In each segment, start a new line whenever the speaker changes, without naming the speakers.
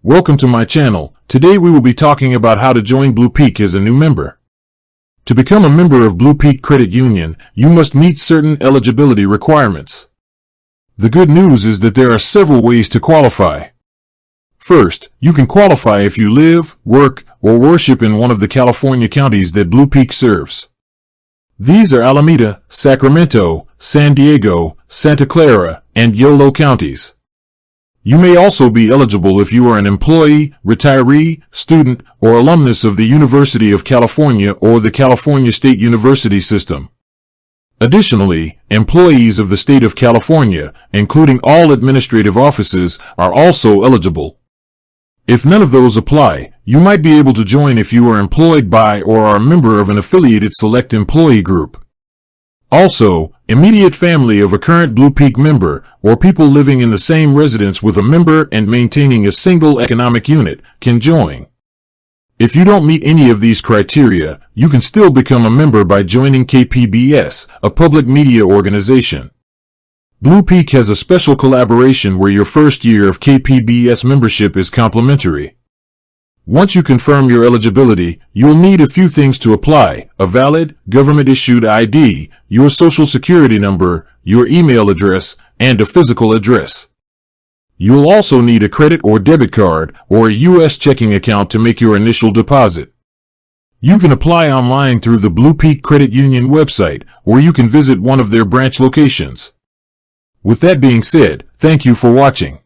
Welcome to my channel. Today we will be talking about how to join BluPeak as a new member. To become a member of BluPeak Credit Union, you must meet certain eligibility requirements. The good news is that there are several ways to qualify. First, you can qualify if you live, work, or worship in one of the California counties that BluPeak serves. These are Alameda, Sacramento, San Diego, Santa Clara, and Yolo counties. You may also be eligible if you are an employee, retiree, student, or alumnus of the University of California or the California State University system. Additionally, employees of the state of California, including all administrative offices, are also eligible. If none of those apply, you might be able to join if you are employed by or are a member of an affiliated select employee group. Also, immediate family of a current BluPeak member, or people living in the same residence with a member and maintaining a single economic unit, can join. If you don't meet any of these criteria, you can still become a member by joining KPBS, a public media organization. BluPeak has a special collaboration where your first year of KPBS membership is complimentary. Once you confirm your eligibility, you'll need a few things to apply: a valid, government-issued ID, your social security number, your email address, and a physical address. You'll also need a credit or debit card or a U.S. checking account to make your initial deposit. You can apply online through the BluPeak Credit Union website, or you can visit one of their branch locations. With that being said, thank you for watching.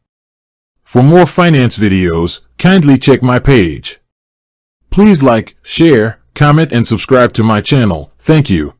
For more finance videos, kindly check my page. Please like, share, comment, and subscribe to my channel. Thank you.